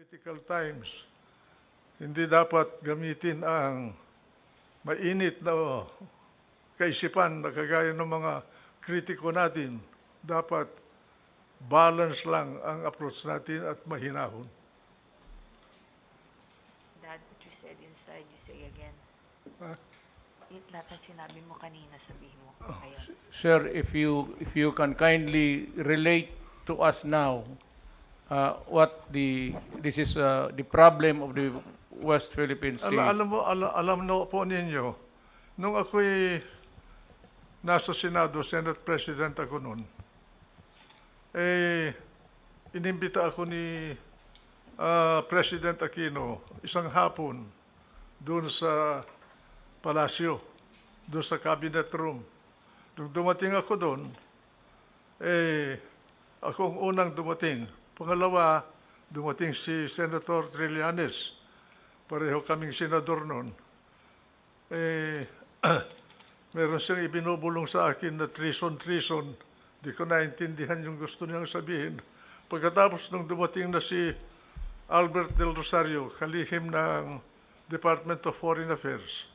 Critical times, hindi dapat gamitin ang mainit na kaisipan na kagaya ng mga kritiko natin. Dapat balance lang ang approach natin at mahinahon. Dad, what you said inside, you say again. Ha? Lahat ng sinabi mo kanina, sabihin mo. Ngayon. Sir, if you can kindly relate to us now what this is the problem of the West Philippine Sea. Alam no po ninyo, nung ako'y nasa Senado, Senate President ako noon, inimbita ako ni President Aquino isang hapon doon sa palasyo, doon sa cabinet room. Nung dumating ako doon, ako ang unang dumating. Pangalawa, dumating si Senator Trillanes. Pareho kaming senador noon. Meron siyang ibinubulong sa akin na treason. Di ko naintindihan yung gusto niyang sabihin. Pagkatapos nung dumating na si Albert Del Rosario, kalihim ng Department of Foreign Affairs,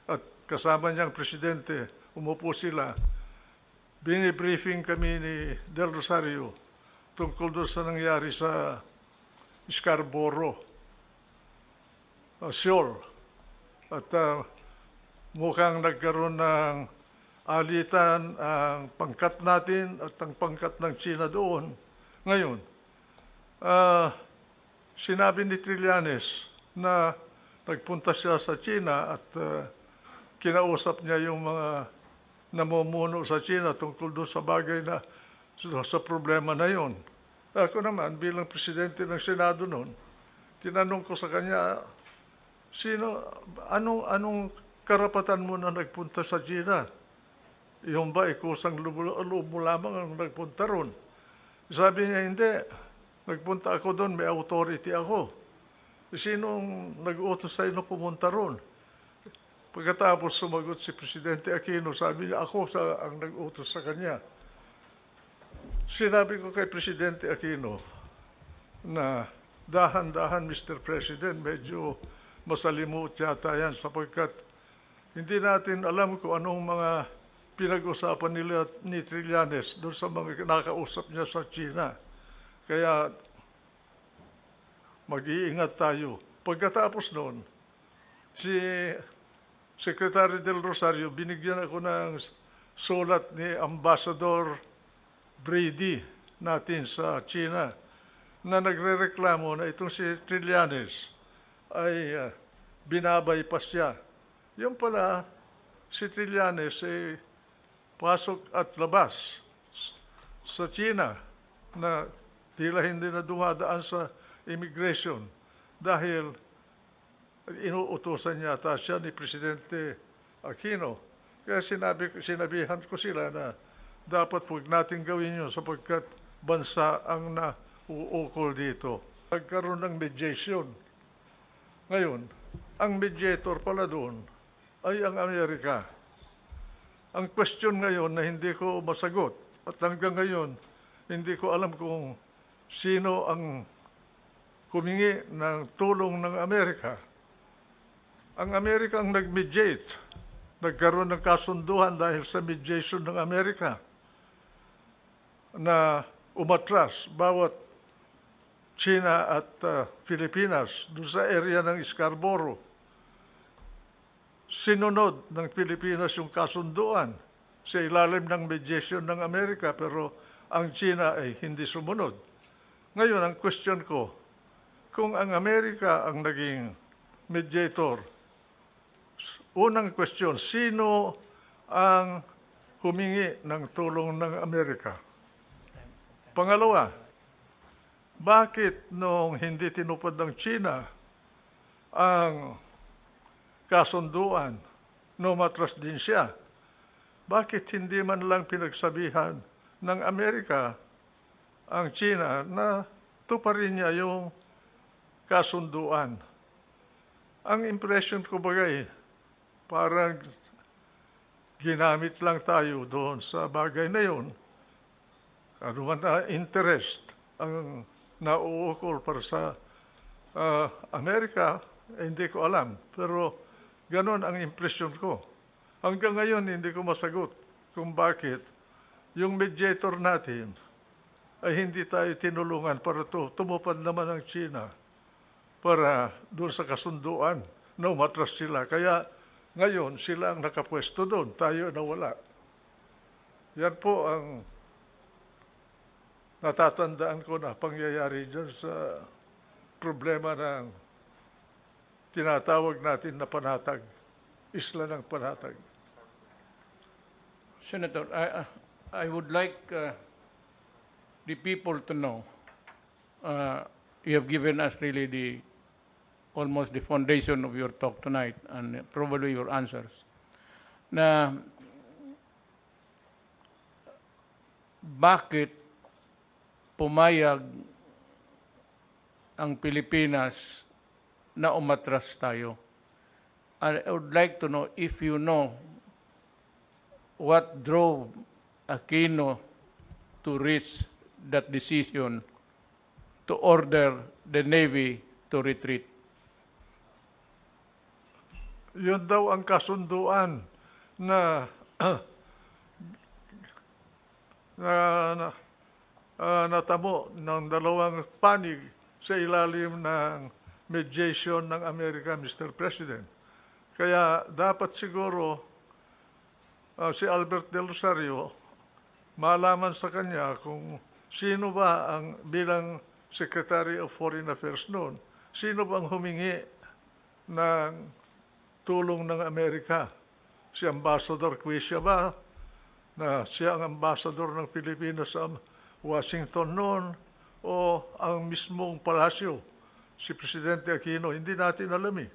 at kasama niyang presidente, umupo sila, binibriefing kami ni Del Rosario tungkol doon sa nangyari sa Scarborough, Seoul. At mukhang nagkaroon ng alitan ang pangkat natin at ang pangkat ng China doon. Ngayon, sinabi ni Trillanes na nagpunta siya sa China at kinausap niya yung mga namumuno sa China tungkol doon sa bagay na sa problema na yon. Ako naman, bilang presidente ng Senado noon, tinanong ko sa kanya, anong karapatan mo na nagpunta sa China? Yung ba, kusang loob mo lamang ang nagpunta ron? Sabi niya, hindi. Nagpunta ako doon, may authority ako. Sinong nag-utos sa'yo na pumunta ron? Pagkatapos sumagot si Presidente Aquino, sabi niya, ako ang nag-utos sa kanya. Sinabi ko kay Presidente Aquino na dahan-dahan, Mr. President, medyo masalimuot yata yan sapagkat hindi natin alam kung anong mga pinag-usapan nila ni Trillanes doon sa mga nakausap niya sa China. Kaya mag-iingat tayo. Pagkatapos noon, si Secretary Del Rosario, binigyan ako ng sulat ni Ambassador Brady natin sa China na nagrereklamo na itong si Trillanes ay binabypass siya. Yung pala, si Trillanes ay pasok at labas sa China na tila hindi na dumadaan sa immigration dahil inuutosan yata siya ni Presidente Aquino. Kaya sinabihan ko sila na dapat huwag natin gawin yun sapagkat bansa ang nauukol dito. Nagkaroon ng mediation. Ngayon, ang mediator pala doon ay ang Amerika. Ang question ngayon na hindi ko masagot at hanggang ngayon hindi ko alam kung sino ang humingi ng tulong ng Amerika. Ang Amerika ang nag-mediate. Nagkaroon ng kasunduan dahil sa mediation ng Amerika na umatras bawat China at Pilipinas doon sa area ng Scarborough. Sinunod ng Pilipinas yung kasunduan sa ilalim ng mediation ng Amerika pero ang China ay hindi sumunod. Ngayon, ang question ko, kung ang Amerika ang naging mediator, unang question, sino ang humingi ng tulong ng Amerika? Pangalawa, bakit nung hindi tinupad ng China ang kasunduan, umatras din siya? Bakit hindi man lang pinagsabihan ng Amerika ang China na tuparin niya yung kasunduan? Ang impression ko bagay, parang ginamit lang tayo doon sa bagay na yun. Ano man na interest ang nauukol para sa Amerika, hindi ko alam. Pero ganon ang impresyon ko. Hanggang ngayon, hindi ko masagot kung bakit yung mediator natin ay hindi tayo tinulungan para tumupad naman ang China para doon sa kasunduan na umatras sila. Kaya ngayon, sila ang nakapwesto doon, tayo nawala. Yan po ang natatandaan ko na pangyayari dyan sa problema ng tinatawag natin na panatag, isla ng panatag. Senator, I would like the people to know, you have given us really almost the foundation of your talk tonight and probably your answers, na bakit pumayag ang Pilipinas na umatras tayo. And I would like to know if you know what drove Aquino to reach that decision to order the Navy to retreat. Yun daw ang kasunduan na natamo ng dalawang panig sa ilalim ng mediation ng Amerika, Mr. President. Kaya dapat siguro si Albert Del Rosario malaman sa kanya kung sino ba ang bilang Secretary of Foreign Affairs noon, sino bang humingi ng tulong ng Amerika? Si Ambassador Quisha ba, na siya ang ambassador ng Pilipinas sa Washington noon, o ang mismong palasyo, si Presidente Aquino? Hindi natin alam eh.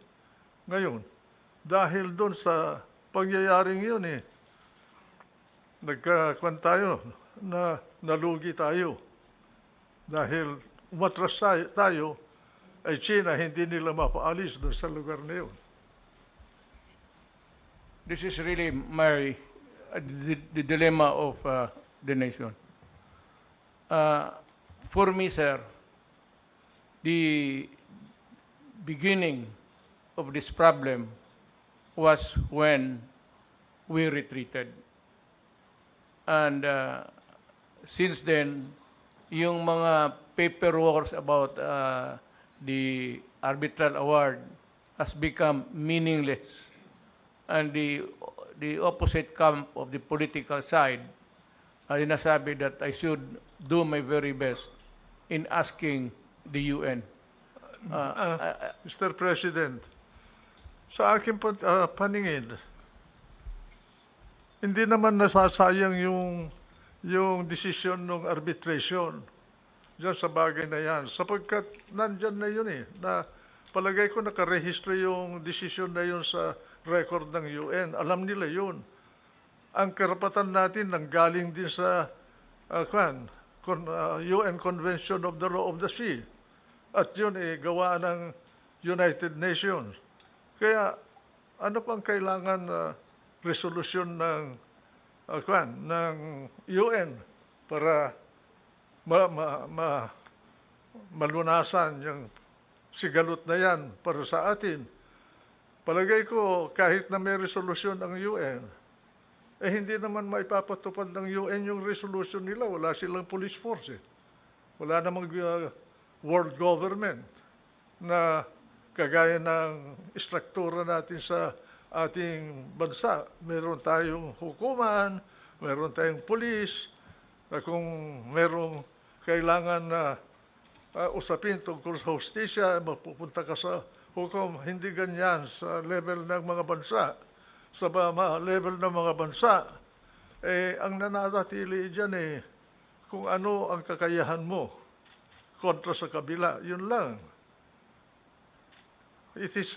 Ngayon, dahil doon sa pangyayaring yun nagkakuan tayo na nalugi tayo. Dahil umatras tayo, ay China hindi nila mapaalis doon sa lugar na yun. This is really the dilemma of the nation. For me, sir, the beginning of this problem was when we retreated. And since then, yung mga paperwork about the arbitral award has become meaningless. And the opposite camp of the political side ay nasabi that I should do my very best in asking the UN. Mr. President, sa aking paningin, hindi naman nasasayang yung decision ng arbitration dyan sa bagay na yan. Sapagkat nandyan na yun na palagay ko nakarehistro yung decision na yun sa record ng UN. Alam nila yun. Ang karapatan natin nanggaling din sa UN Convention of the Law of the Sea. At yun gawa ng United Nations. Kaya ano pang kailangan resolution ng UN para malunasan yung sigalot na yan para sa atin? Palagay ko, kahit na may resolution ang UN, hindi naman maipapatupad ng UN yung resolution nila. Wala silang police force Wala namang world government na kagaya ng istruktura natin sa ating bansa. Meron tayong hukuman, meron tayong police, na kung merong kailangan na usapin tungkol sa hustisya, mapupunta ka sa hukom. Hindi ganyan sa level ng mga bansa. Sa level ng mga bansa, ang nananatili dyan kung ano ang kakayahan mo kontra sa kabila. Yun lang. It is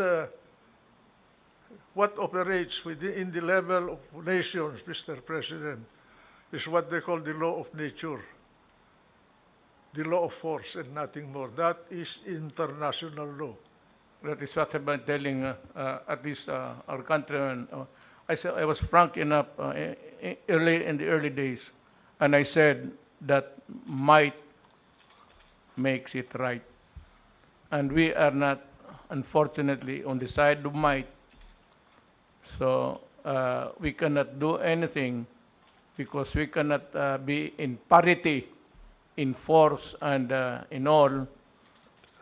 what operates in the level of nations, Mr. President, is what they call the law of nature, the law of force and nothing more. That is international law. That is what I've been telling at least our countrymen. I was frank enough in the early days, and I said that might makes it right. and we are not, unfortunately, on the side of might. So we cannot do anything because we cannot be in parity in force and in all.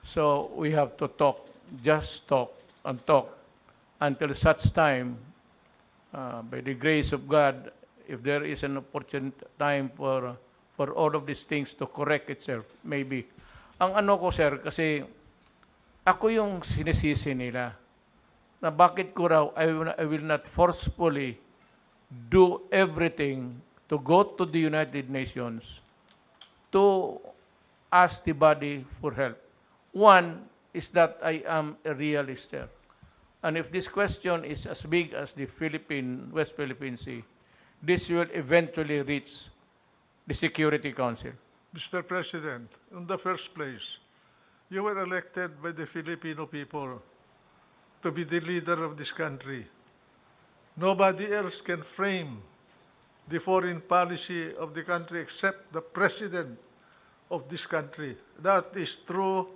So we have to talk, just talk and talk until such time, by the grace of God, if there is an opportune time for all of these things to correct itself, maybe. Ang ano ko, sir, kasi ako yung sinisisi nila na bakit ko raw I will not forcefully do everything to go to the United Nations to ask the body for help. One is that I am a realist, sir. And if this question is as big as the West Philippine Sea, this will eventually reach the Security Council. Mr. President, in the first place, you were elected by the Filipino people to be the leader of this country. Nobody else can frame the foreign policy of the country except the president of this country. That is true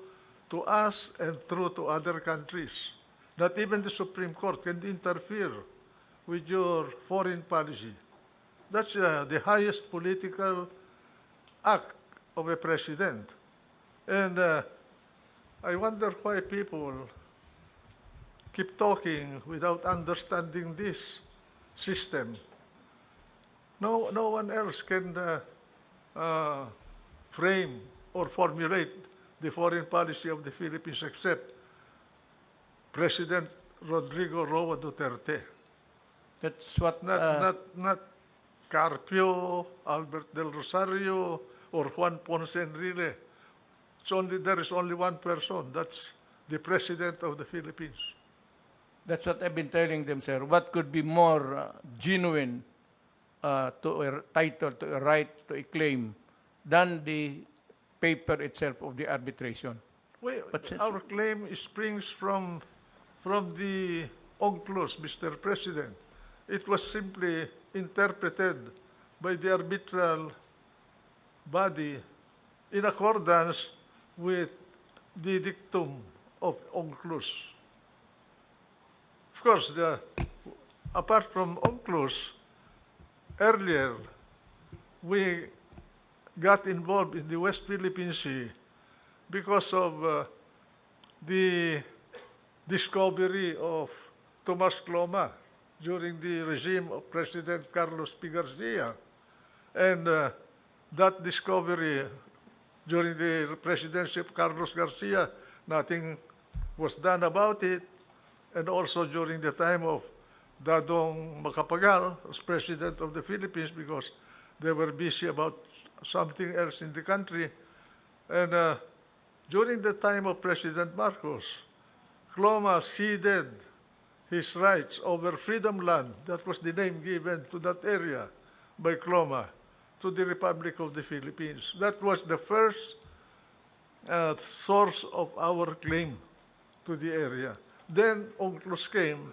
to us and true to other countries. Not even the Supreme Court can interfere with your foreign policy. That's the highest political act of a president. And I wonder why people keep talking without understanding this system. No one else can frame or formulate the foreign policy of the Philippines except President Rodrigo Roa Duterte. That's what Not Carpio, Albert Del Rosario, or Juan Ponce Enrile. There is only one person. That's the President of the Philippines. That's what I've been telling them, sir. What could be more genuine to a title, to a right, to a claim, than the paper itself of the arbitration? Our claim springs from the UNCLOS, Mr. President. It was simply interpreted by the arbitral body in accordance with the dictum of UNCLOS. Of course, apart from UNCLOS, earlier we got involved in the West Philippine Sea because of the discovery of Tomas Cloma during the regime of President Carlos P. Garcia. And that discovery during the presidency of Carlos Garcia, nothing was done about it. And also during the time of Dadong Macapagal as President of the Philippines, because they were busy about something else in the country. And during the time of President Marcos, Cloma ceded his rights over Freedom Land, that was the name given to that area by Cloma, to the Republic of the Philippines. That was the first source of our claim to the area. Then UNCLOS came,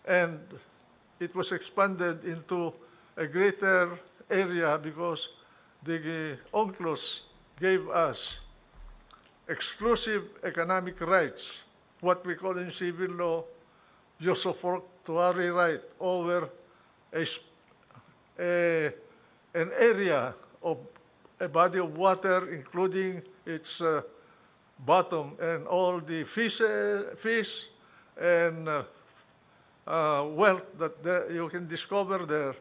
and it was expanded into a greater area because the UNCLOS gave us exclusive economic rights, what we call in civil law, usufructuary right over an area of a body of water, including its bottom and all the fish and wealth that you can discover there,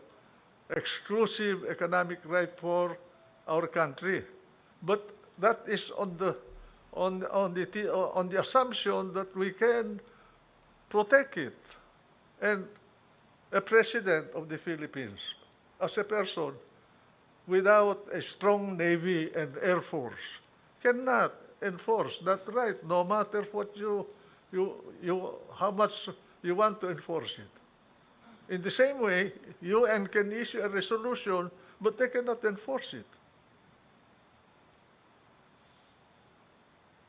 exclusive economic right for our country. But that is on the assumption that we can protect it. And a president of the Philippines, as a person without a strong Navy and Air Force, cannot enforce that right, no matter what how much you want to enforce it. In the same way, UN can issue a resolution, but they cannot enforce it.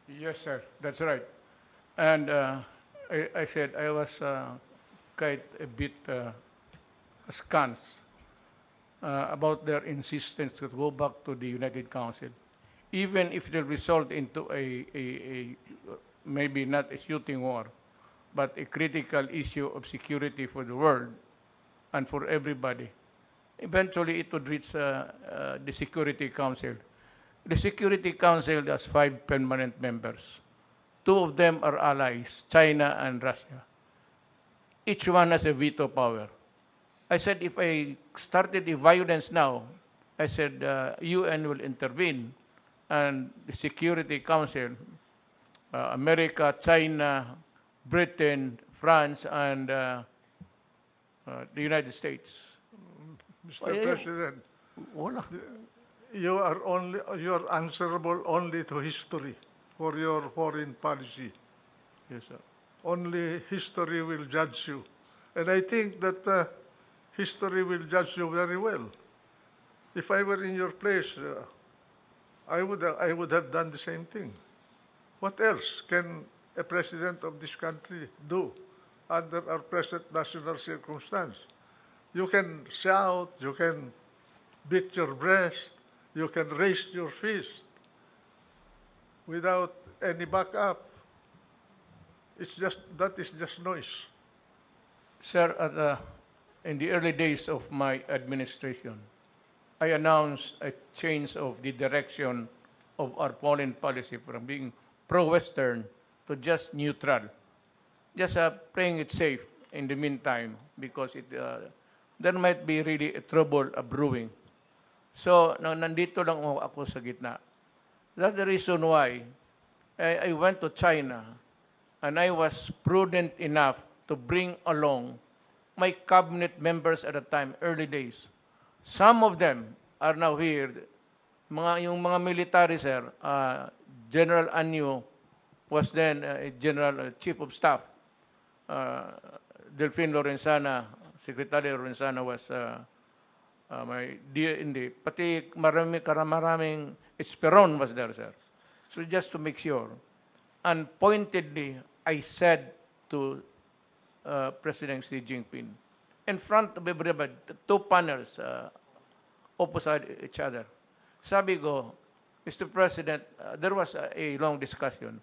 Yes, sir. That's right. And I said I was quite a bit askance about their insistence to go back to the United Council. even if it will result into maybe not a shooting war, but a critical issue of security for the world and for everybody, eventually it would reach the Security Council. The Security Council has 5 permanent members. 2 of them are allies, China and Russia. Each one has a veto power. I said, if I started the violence now, I said, UN will intervene, and the Security Council, America, China, Britain, France, and the United States. Mr. President, Wala. you are answerable only to history for your foreign policy. Yes, sir. Only history will judge you. And I think that history will judge you very well. If I were in your place, I would have done the same thing. What else can a president of this country do under our present national circumstance? You can shout, you can beat your breast, you can raise your fist without any backup. That is just noise. Sir, in the early days of my administration, I announced a change of the direction of our foreign policy from being pro-Western to just neutral. Just playing it safe in the meantime because there might be really a trouble brewing. So, nandito lang ako sa gitna. That's the reason why I went to China and I was prudent enough to bring along my cabinet members at the time, early days. Some of them are now here. Yung mga military, sir, General Anyo was then General Chief of Staff. Delphine Lorenzana, Secretary Lorenzana was my DND. Pati maraming Esperon was there, sir. So just to make sure. And pointedly, I said to President Xi Jinping, in front of everybody, 2 panels opposite each other. Sabi ko, Mr. President, there was a long discussion,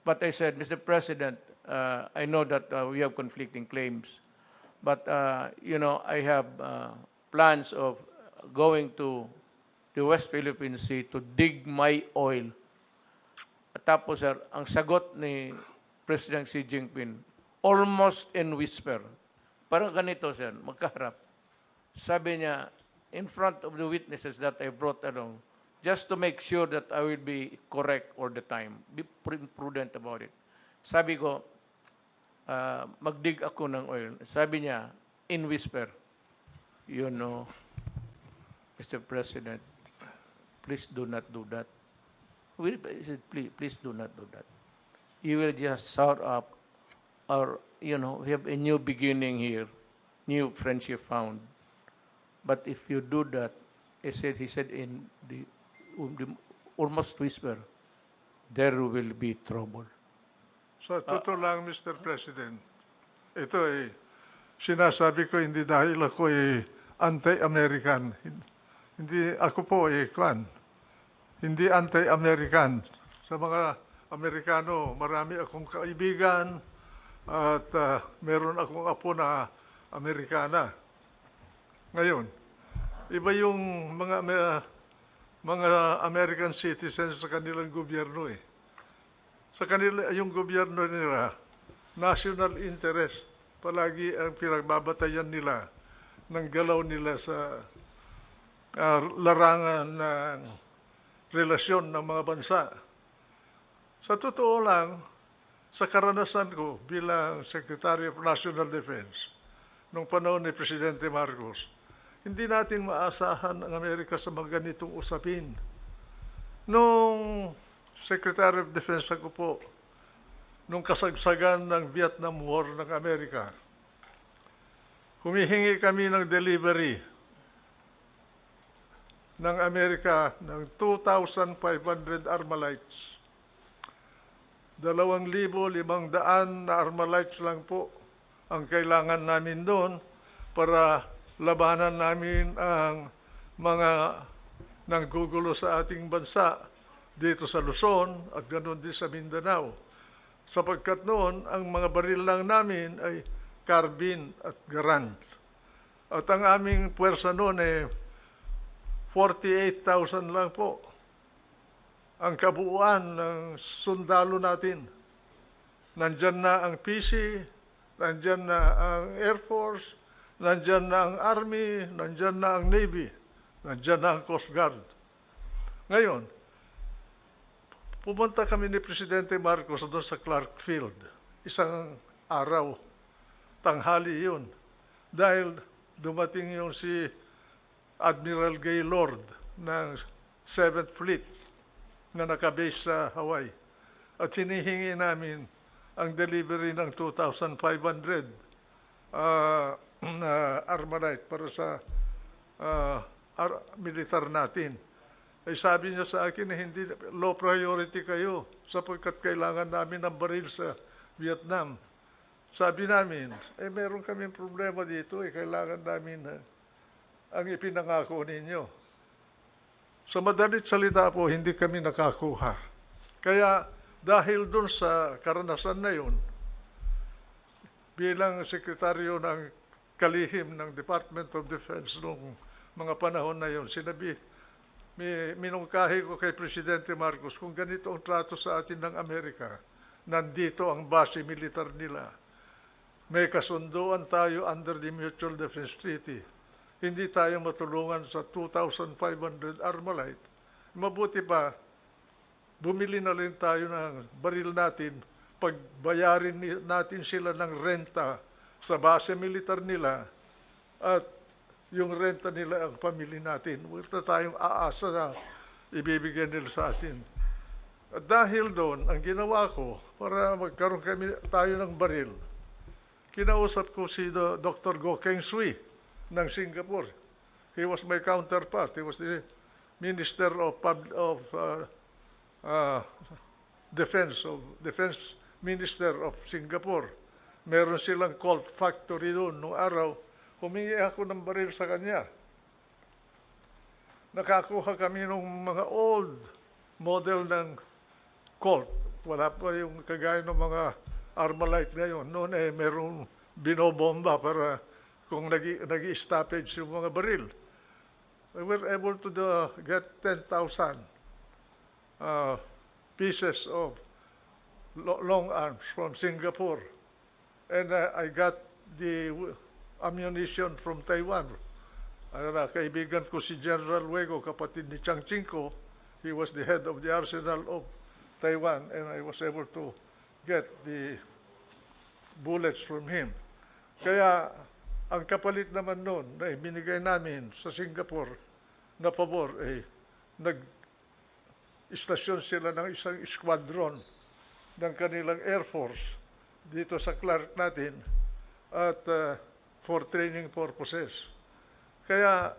but I said, Mr. President, I know that we have conflicting claims, but I have plans of going to the West Philippine Sea to dig my oil. At tapos, sir, ang sagot ni President Xi Jinping, almost in whisper. Parang ganito, sir, magkaharap. Sabi niya, in front of the witnesses that I brought along, just to make sure that I will be correct all the time. Be prudent about it. Sabi ko, magdig ako ng oil. Sabi niya, in whisper, Mr. President, please do not do that. Please do not do that. You will just sour up or, we have a new beginning here, new friendship found. But if you do that, he said in the almost whisper, there will be trouble. Sa totoo lang, Mr. President, ito sinasabi ko hindi dahil ako anti-American. Hindi ako po hindi anti-American. Sa mga Amerikano, marami akong kaibigan at meron akong apo na Amerikana. Ngayon, iba yung mga American citizens sa kanilang gobyerno Sa kanila, yung gobyerno nila, national interest, palagi ang pinagbabatayan nila ng galaw nila sa larangan ng relasyon ng mga bansa. Sa totoo lang, sa karanasan ko bilang Secretary of National Defense, nung panahon ni Presidente Marcos, hindi natin maasahan ang Amerika sa mga ganitong usapin. Nung Secretary of Defense ako po, nung kasagsagan ng Vietnam War ng Amerika, humihingi kami ng delivery ng Amerika ng 2,500 Armalites. 2,500 na Armalites lang po ang kailangan namin doon para labanan namin ang mga nanggugulo sa ating bansa dito sa Luzon at ganoon din sa Mindanao. Sapagkat noon, ang mga baril lang namin ay carbine at garand. At ang aming puwersa noon ay 48,000 lang po ang kabuuan ng sundalo natin. Nandyan na ang PC, nandyan na ang Air Force, nandyan na ang Army, nandyan na ang Navy, nandyan na ang Coast Guard. Ngayon, pumunta kami ni Presidente Marcos doon sa Clark Field. Isang araw, tanghali yun. Dahil dumating yung si Admiral Gaylord ng 7th Fleet na nakabase sa Hawaii. At hinihingi namin ang delivery ng 2,500 na Armalite para sa militar natin. Ay sabi niya sa akin na hindi low priority kayo sapagkat kailangan namin ng baril sa Vietnam. Sabi namin, meron kaming problema dito, kailangan namin ang ipinangako ninyo. Sa madalit salita po, hindi kami nakakuha. Kaya dahil dun sa karanasan na yun, bilang sekretaryo ng kalihim ng Department of Defense noong mga panahon na yun, minungkahi ko kay Presidente Marcos kung ganito ang trato sa atin ng Amerika, nandito ang base militar nila. May kasunduan tayo under the Mutual Defense Treaty. Hindi tayo matulungan sa 2,500 Armalite. Mabuti pa, bumili na rin tayo ng baril natin, pagbayarin natin sila ng renta sa base militar nila at yung renta nila ang pamili natin. Wala tayong aasa na ibibigay nila sa atin. At dahil doon, ang ginawa ko, para magkaroon tayo ng baril, kinausap ko si Dr. Goh Keng Swee ng Singapore. He was my counterpart. He was the Minister of Defense Minister of Singapore. Meron silang Colt factory doon. Noong araw, humingi ako ng baril sa kanya. Nakakuha kami ng mga old model ng Colt. Wala pa yung kagaya ng mga Armalite ngayon. Noon merong binobomba para kung nag-stoppage yung mga baril. We were able to get 10,000 pieces of long arms from Singapore. And I got the ammunition from Taiwan. Kaibigan ko si General Wego, kapatid ni Chiang Ching-ko. He was the head of the arsenal of Taiwan, and I was able to get the bullets from him. Kaya ang kapalit naman noon na ibinigay namin sa Singapore na pabor, nag-istasyon sila ng isang squadron ng kanilang Air Force dito sa Clark natin at for training purposes. Kaya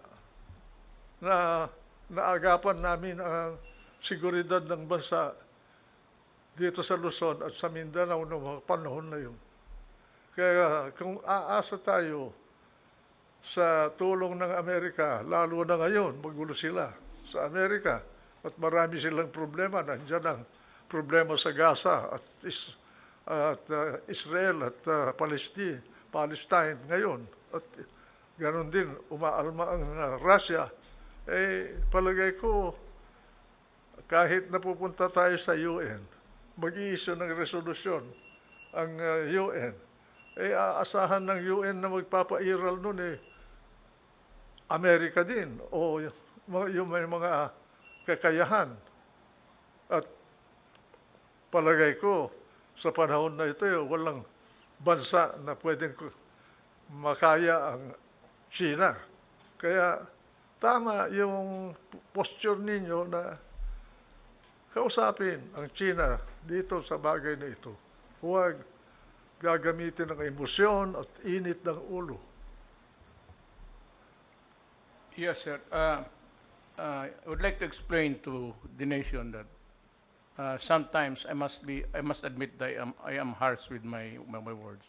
naagapan namin ang seguridad ng bansa dito sa Luzon at sa Mindanao noong mga panahon na yun. Kaya kung aasa tayo sa tulong ng Amerika, lalo na ngayon, magulo sila sa Amerika at marami silang problema. Nandiyan ang problema sa Gaza at Israel at Palestine ngayon. At ganoon din, umaalma ang Russia. Palagay ko, kahit napupunta tayo sa UN, mag-i-issue ng resolusyon ang UN, aasahan ng UN na magpapairal nun Amerika din o yung may mga kakayahan. At palagay ko, sa panahon na ito, walang bansa na pwedeng makaya ang China. Kaya tama yung posture ninyo na kausapin ang China dito sa bagay na ito. Huwag gagamitin ng emosyon at init ng ulo. Yes, sir. I would like to explain to the nation that sometimes I must admit that I am harsh with my words.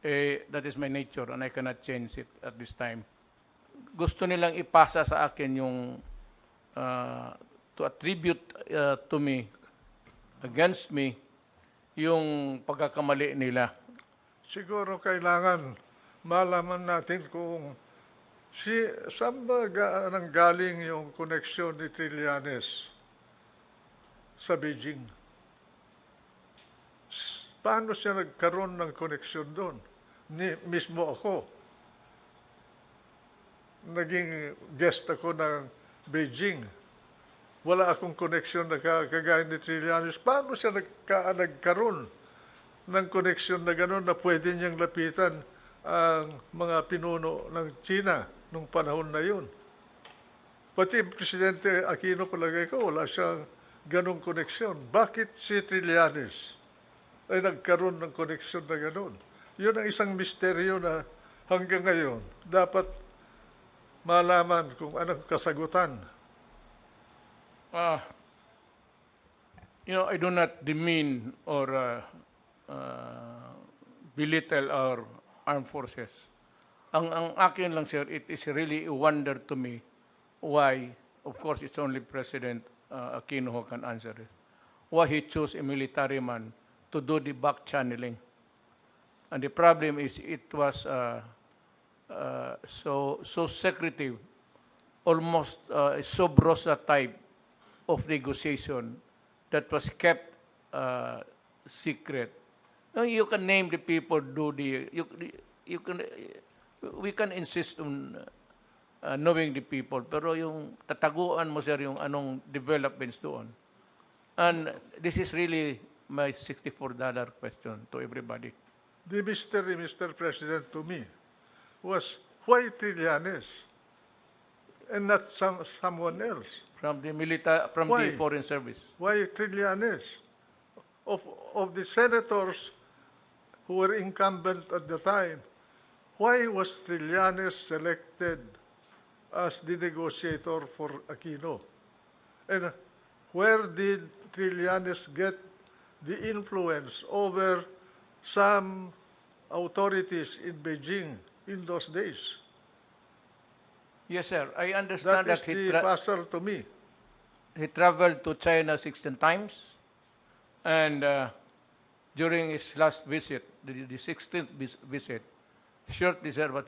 That is my nature and I cannot change it at this time. Gusto nilang ipasa sa akin yung to attribute to me, against me, yung pagkakamali nila. Siguro kailangan malaman natin kung saan ba nanggaling yung koneksyon ni Trillanes sa Beijing. Paano siya nagkaroon ng koneksyon doon? Mismo ako, naging guest ako ng Beijing. Wala akong koneksyon na kagaya ni Trillanes. Paano siya nagkaroon ng koneksyon na gano'n na pwede niyang lapitan ang mga pinuno ng China nung panahon na yun? Pati Presidente Aquino, palagay ko, wala siyang ganong koneksyon. Bakit si Trillanes ay nagkaroon ng koneksyon na gano'n? Yun ang isang misteryo na hanggang ngayon dapat malaman kung anong kasagutan. I do not demean or belittle our armed forces. Ang akin lang, sir, it is really a wonder to me why, of course, it's only President Aquino who can answer it, why he chose a military man to do the back channeling. And the problem is it was so secretive, almost a sub rosa type of negotiation that was kept secret. Now, you can name the people, we can insist on knowing the people, pero yung tataguan mo, sir, yung anong developments doon. And this is really my $64 question to everybody. The mystery, Mr. President, to me was why Trillanes and not someone else? From the Why? Foreign Service. Why Trillanes? Of the senators who were incumbent at the time, why was Trillanes selected as the negotiator for Aquino? And where did Trillanes get the influence over some authorities in Beijing in those days? Yes, sir. I understand That is the puzzle to me. he traveled to China 16 times, and during his last visit, the 16th visit, shortly, sir, but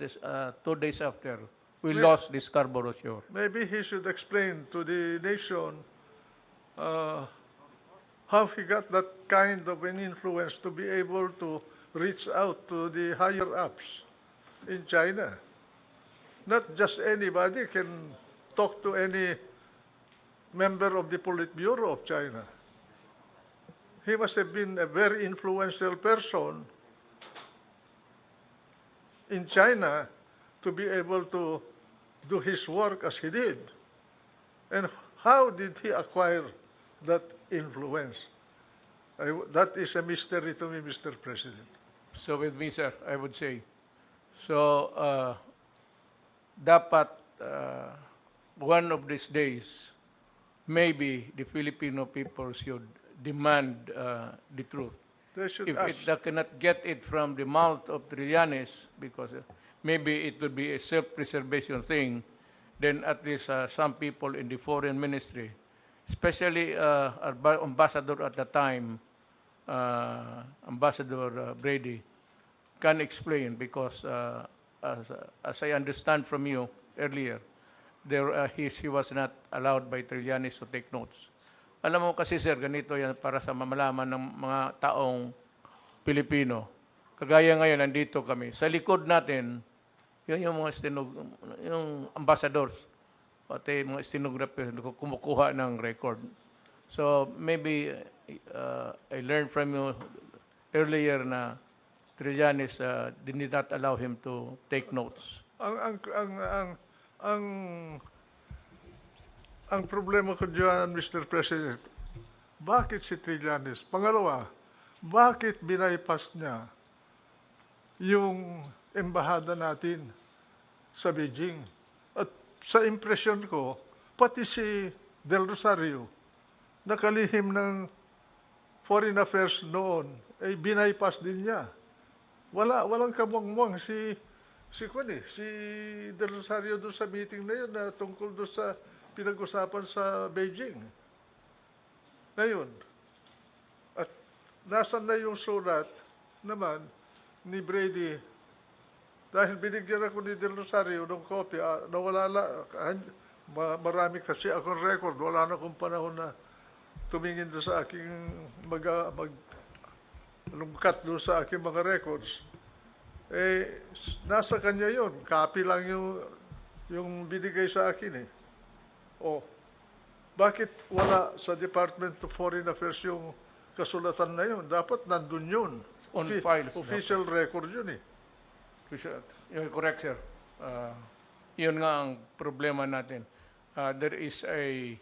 2 days after, we lost the Scarborough Shoal. Maybe he should explain to the nation how he got that kind of an influence to be able to reach out to the higher-ups in China. Not just anybody can talk to any member of the Politburo of China. He must have been a very influential person in China to be able to do his work as he did. And how did he acquire that influence? That is a mystery to me, Mr. President. So with me, sir, I would say, so dapat one of these days, maybe the Filipino people should demand the truth. They should If ask. they cannot get it from the mouth of Trillanes, because maybe it would be a self-preservation thing, then at least some people in the foreign ministry, especially our ambassador at the time, Ambassador Brady, can explain, because as I understand from you earlier, he was not allowed by Trillanes to take notes. Alam mo kasi, sir, ganito yan para sa mamalaman ng mga taong Pilipino. Kagaya ngayon, nandito kami. Sa likod natin, yun yung mga yung ambassadors, pati mga stenographers kumukuha ng record. So maybe I learned from you earlier na Trillanes did not allow him to take notes. Ang problema ko dyan, Mr. President, bakit si Trillanes? Pangalawa, bakit binaypas niya yung embahada natin sa Beijing? At sa impresyon ko, pati si Del Rosario, nakalihim ng Foreign Affairs noon, ay binaypas din niya. Walang kamuang-muang si Del Rosario doon sa meeting na yun na tungkol doon sa pinag-usapan sa Beijing. Ngayon, at nasan na yung sulat naman ni Brady, dahil binigyan ako ni Del Rosario ng kopya, nawala marami kasi akong record, wala na akong panahon na tumingin doon sa aking lumkat doon sa aking mga records. Nasa kanya yon, copy lang yung binigay sa akin eh. Bakit wala sa Department of Foreign Affairs yung kasulatan na yun? Dapat nandun yun. On files. Official record yun eh. You're correct, sir. Yun nga ang problema natin. There is a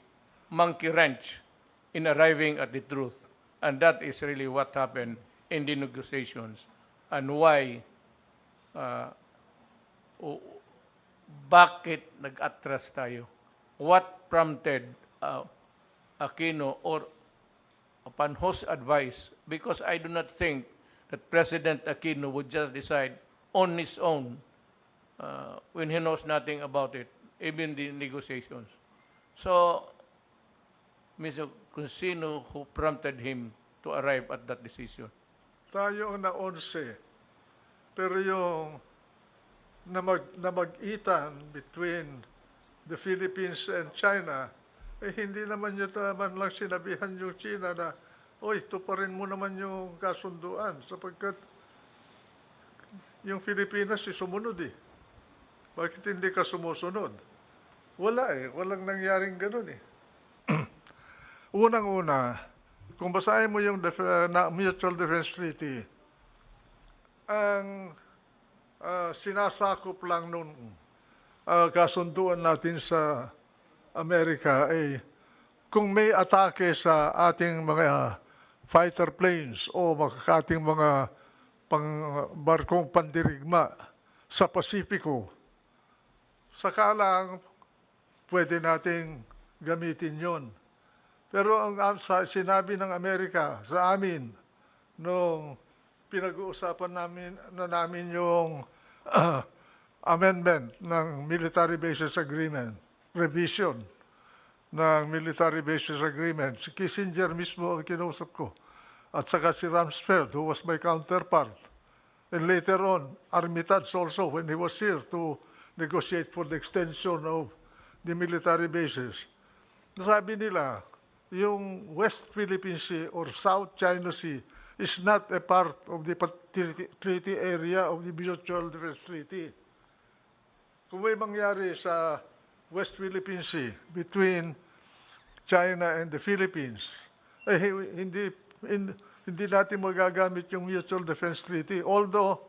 monkey wrench in arriving at the truth. And that is really what happened in the negotiations. And why, bakit nag-atras tayo? What prompted Aquino, or upon whose advice? Because I do not think that President Aquino would just decide on his own when he knows nothing about it, even the negotiations. So, Mr. Consino, who prompted him to arrive at that decision? Tayo ang na-11. Pero yung na mag-itan between the Philippines and China, hindi naman yun naman lang sinabihan yung China na, oy, tuparin mo naman yung kasunduan sapagkat yung Pilipinas sumunod eh. Bakit hindi ka sumusunod? Wala eh. Walang nangyaring ganun eh. Unang-una, kung basahin mo yung Mutual Defense Treaty, ang sinasakop lang nung kasunduan natin sa Amerika ay kung may atake sa ating mga fighter planes o ating mga barkong pandirigma sa Pasipiko, saka lang pwede nating gamitin yon. Pero ang sinabi ng Amerika sa amin nung pinag-uusapan namin yung amendment ng Military Bases Agreement, revision ng Military Bases Agreement, si Kissinger mismo ang kinausap ko, at saka si Rumsfeld, who was my counterpart. And later on, Armitage also, when he was here to negotiate for the extension of the military bases. Nasabi nila, yung West Philippine Sea or South China Sea is not a part of the treaty area of the Mutual Defense Treaty. Kung may mangyari sa West Philippine Sea between China and the Philippines, hindi natin magagamit yung Mutual Defense Treaty. Although,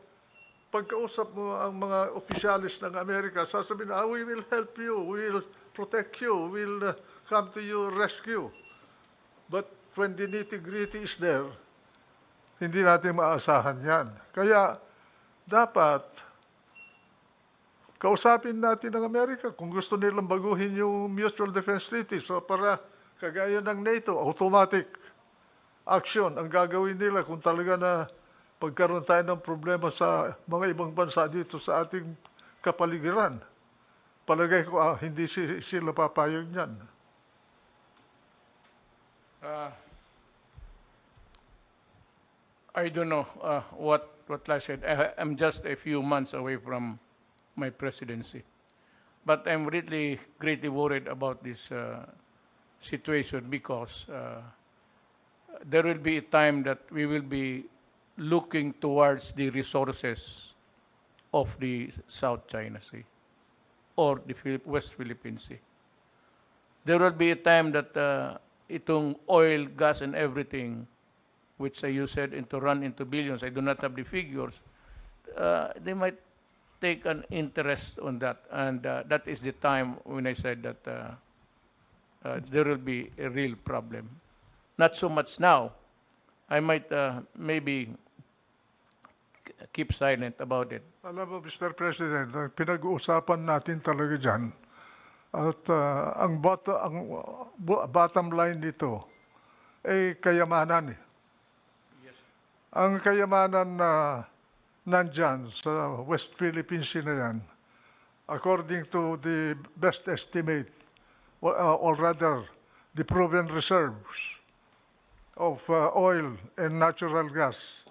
pagkausap mo ang mga opisyalis ng Amerika, sasabihin na, we will help you, we will protect you, we will come to your rescue. But when the nitty-gritty is there, hindi natin maasahan yan. Kaya, dapat, kausapin natin ng Amerika kung gusto nilang baguhin yung Mutual Defense Treaty. So, para kagaya ng NATO, automatic action ang gagawin nila kung talaga na pagkaroon tayo ng problema sa mga ibang bansa dito sa ating kapaligiran. Palagay ko, hindi sila papayag niyan. I don't know what I said. I'm just a few months away from my presidency. But I'm really greatly worried about this situation because there will be a time that we will be looking towards the resources of the South China Sea or the West Philippine Sea. There will be a time that itong oil, gas, and everything, which you said run into billions, I do not have the figures, they might take an interest on that. And that is the time when I said that there will be a real problem. Not so much now. I might maybe keep silent about it. Alam mo, Mr. President, ang pinag-uusapan natin talaga dyan, at ang bottom line nito ay kayamanan. Yes. Ang kayamanan na nandyan sa West Philippine Sea na yan, according to the best estimate or rather, the proven reserves of oil and natural gas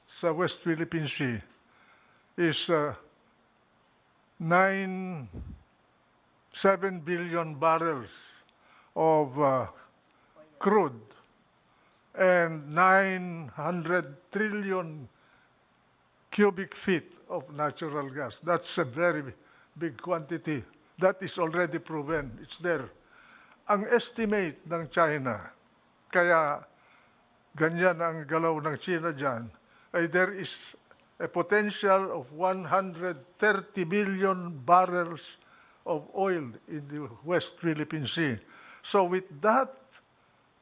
sa West Philippine Sea is 7 billion barrels of crude and 900 trillion cubic feet of natural gas. That's a very big quantity. That is already proven. It's there. Ang estimate ng China, kaya ganyan ang galaw ng China dyan, ay there is a potential of 130 billion barrels of oil in the West Philippine Sea. So with that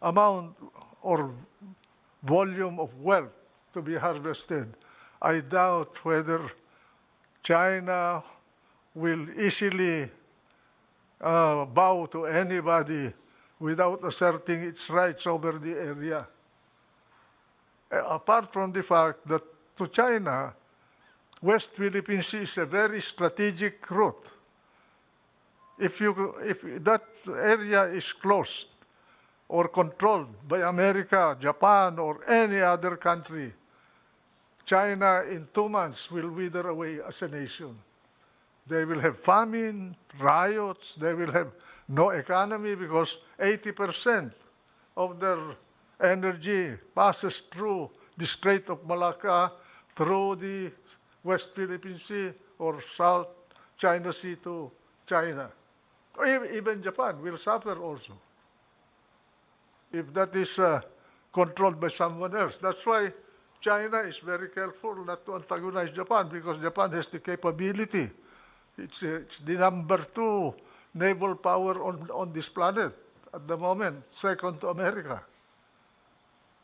amount or volume of wealth to be harvested, I doubt whether China will easily bow to anybody without asserting its rights over the area. Apart from the fact that to China, West Philippine Sea is a very strategic route. If that area is closed or controlled by America, Japan, or any other country, China in 2 months will wither away as a nation. They will have famine, riots, they will have no economy because 80% of their energy passes through the Strait of Malacca, through the West Philippine Sea or South China Sea to China. Or even Japan will suffer also if that is controlled by someone else. That's why China is very careful not to antagonize Japan because Japan has the capability. It's the number 2 naval power on this planet at the moment, second to America.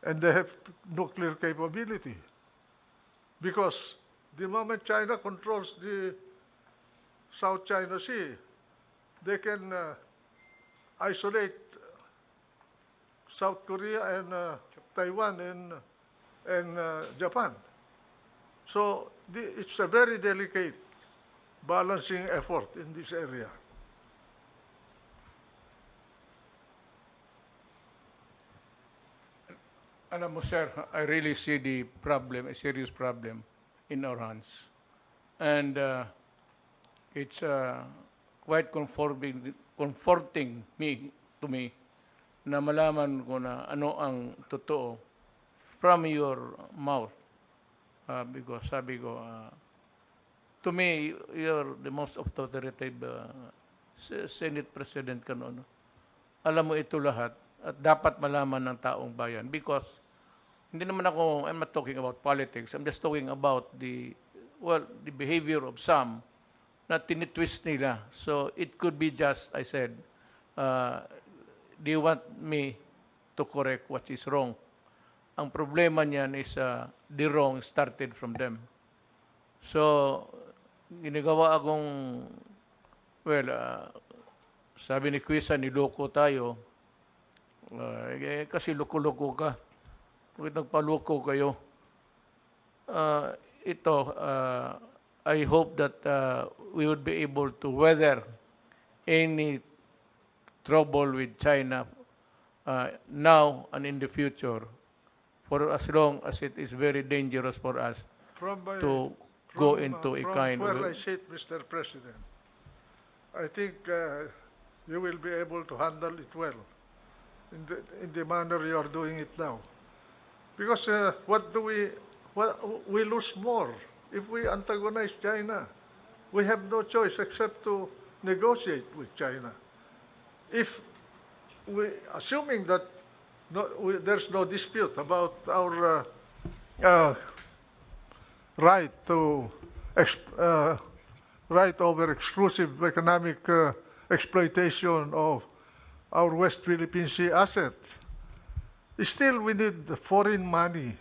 And they have nuclear capability. Because the moment China controls the South China Sea, they can isolate South Korea and Taiwan and Japan. So it's a very delicate balancing effort in this area. Alam mo, sir, I really see the problem, a serious problem in our hands. And it's quite comforting to me na malaman ko na ano ang totoo from your mouth. Because sabi ko, to me, you're the most authoritative Senate President ka noon. Alam mo ito lahat at dapat malaman ng taong bayan because hindi naman ako, I'm not talking about politics, I'm just talking about the behavior of some na tinitwist nila. So it could be just, I said, they want me to correct what is wrong. Ang problema niyan is the wrong started from them. So, ginagawa akong, sabi ni Quisa, niloko tayo. Kasi loko-loko ka. Bakit nagpaloko kayo? I hope that we would be able to weather any trouble with China now and in the future for as long as it is very dangerous for us to go into a kind of... From where I sit, Mr. President, I think you will be able to handle it well in the manner you are doing it now. Because we lose more if we antagonize China. We have no choice except to negotiate with China. Assuming that there's no dispute about our right over exclusive economic exploitation of our West Philippine Sea assets, still we need foreign money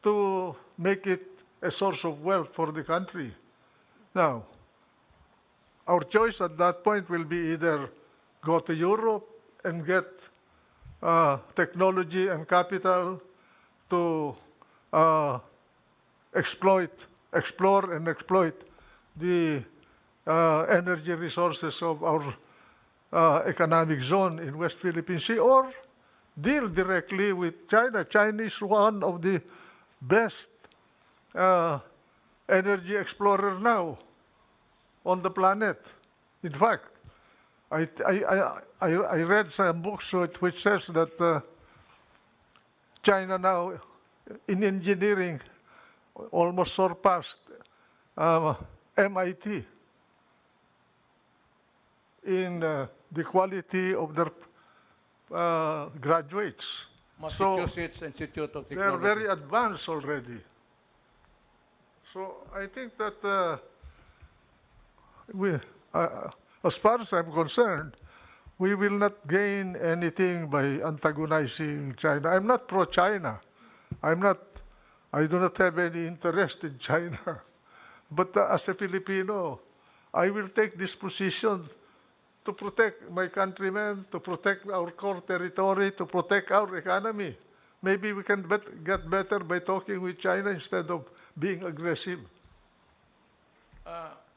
to make it a source of wealth for the country. Now, our choice at that point will be either go to Europe and get technology and capital to explore and exploit the energy resources of our economic zone in West Philippine Sea, or deal directly with China. China is one of the best energy explorer now on the planet. In fact, I read some books which says that China now in engineering almost surpassed MIT in the quality of their graduates. So Massachusetts Institute of they are Technology. very advanced already. So I think that as far as I'm concerned, we will not gain anything by antagonizing China. I'm not pro-China. I do not have any interest in China. But as a Filipino, I will take this position to protect my countrymen, to protect our core territory, to protect our economy. Maybe we can get better by talking with China instead of being aggressive.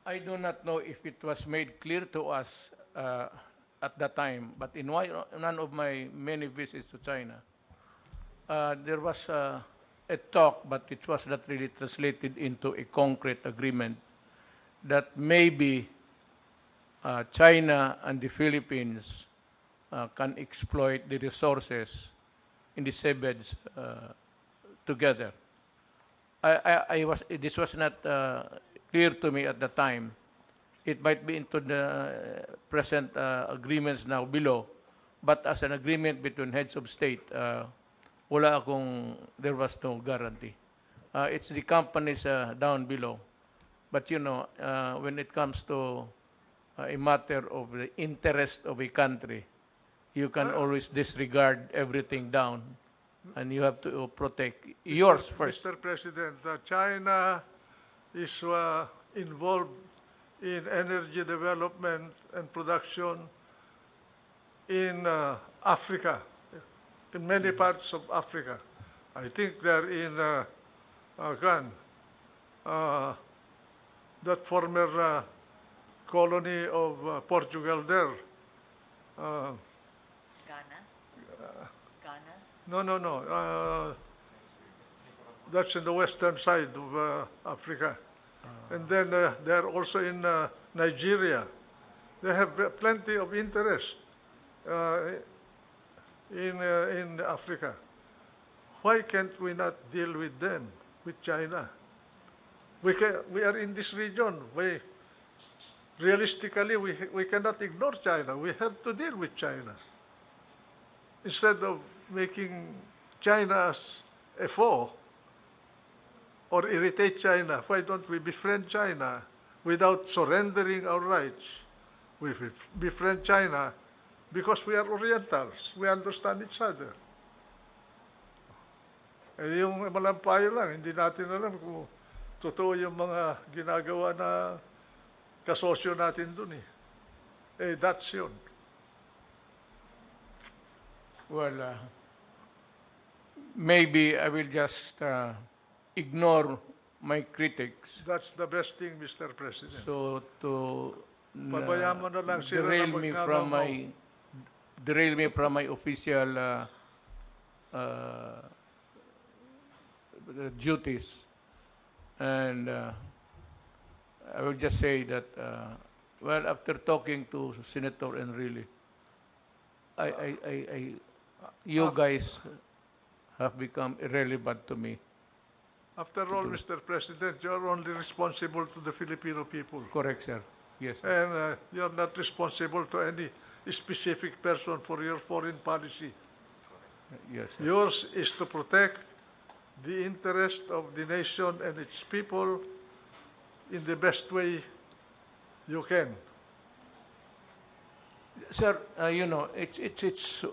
I do not know if it was made clear to us at that time, but in none of my many visits to China, there was a talk, but it was not really translated into a concrete agreement that maybe China and the Philippines can exploit the resources in the seabeds together. This was not clear to me at the time. It might be into the present agreements now below, but as an agreement between heads of state, there was no guarantee. It's the companies down below. But when it comes to a matter of the interest of a country, you can always disregard everything down, and you have to protect yours first. Mr. President, China is involved in energy development and production in Africa, in many parts of Africa. I think they're in that former colony of Portugal there. Ghana? Ghana? No. That's in the western side of Africa. And then they're also in Nigeria. They have plenty of interest in Africa. Why can't we not deal with them, with China? We are in this region. Realistically, we cannot ignore China. We have to deal with China. Instead of making China as a foe or irritate China, why don't we befriend China without surrendering our rights? We befriend China because we are Orientals. We understand each other. Eh, yung malampayo lang, hindi natin alam kung totoo yung mga ginagawa na kasosyo natin dun eh. Eh, that's yun. Well, maybe I will just ignore my critics. That's the best thing, Mr. President. So to Pabayaan mo na lang sila na derail me from my official duties, and I will just say that after talking to Senator Enrile, you guys have become irrelevant to me. After all, Mr. President, you're only responsible to the Filipino people. Correct, sir. Yes, sir. And you're not responsible to any specific person for your foreign policy. Yes, sir. Yours is to protect the interest of the nation and its people in the best way you can. Sir, it's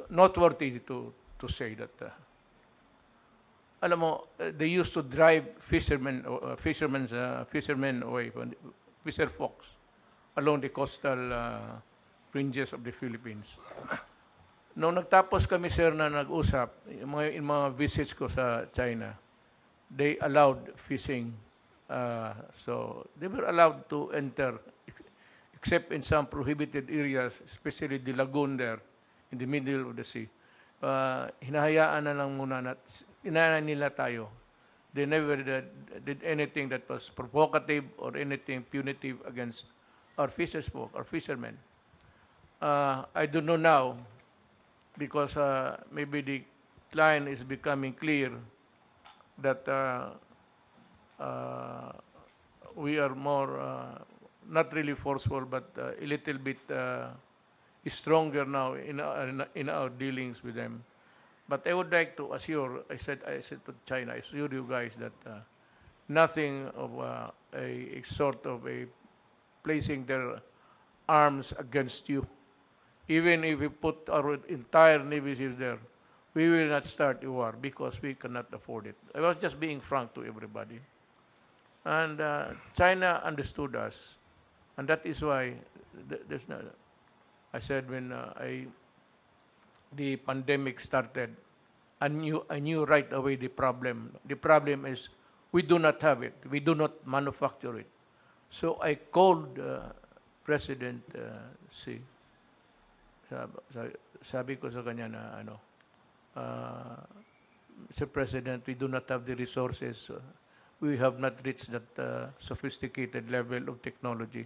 noteworthy to say that alam mo, they used to drive fishermen away, fisher folks along the coastal ranges of the Philippines. Nung nagtapos kami, sir, na nag-usap, in mga visits ko sa China, they allowed fishing. So they were allowed to enter except in some prohibited areas, especially the lagoon there, in the middle of the sea. Hinahayaan na lang muna na inana nila tayo. They never did anything that was provocative or anything punitive against our fisherfolk, our fishermen. I don't know now because maybe the line is becoming clear that we are more not really forceful, but a little bit stronger now in our dealings with them. But I would like to assure, I said to China, I assure you guys that nothing of a sort of a placing their arms against you. Even if we put our entire Navy ships there, we will not start a war because we cannot afford it. I was just being frank to everybody. And China understood us. And that is why there's no, I said when the pandemic started, I knew right away the problem. The problem is we do not have it. We do not manufacture it. So I called President Xi. Sabi ko sa kanya na Mr. President, we do not have the resources. We have not reached that sophisticated level of technology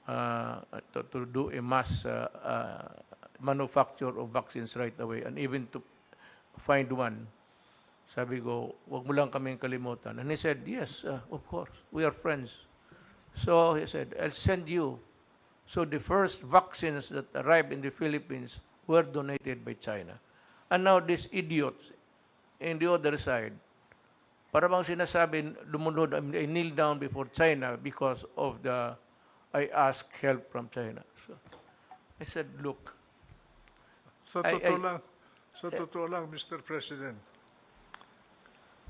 to do a mass manufacture of vaccines right away and even to find one. Sabi ko, wag mo lang kaming kalimutan. And he said, yes, of course, we are friends. So he said, I'll send you. So the first vaccines that arrived in the Philippines were donated by China. And now these idiots in the other side, para bang sinasabi, lumunod, I kneel down before China because of I asked help from China. So I said, look. Sa totoo lang, Mr. President,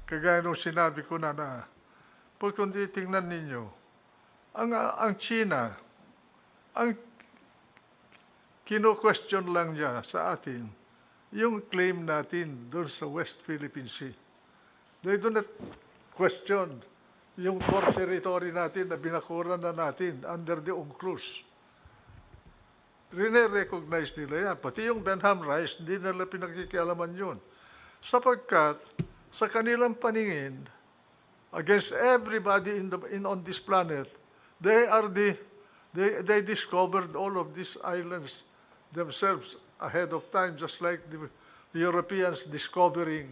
kagaya nung sinabi ko na pag kung titingnan ninyo, ang China, ang kino-question lang niya sa atin, yung claim natin doon sa West Philippine Sea. They do not question yung core territory natin na binakuran na natin under the UNCLOS. Rine-recognize nila yan. Pati yung Benham Rice, hindi nila pinagkikialaman yun. Sapagkat sa kanilang paningin, against everybody on this planet, they discovered all of these islands themselves ahead of time, just like the Europeans discovering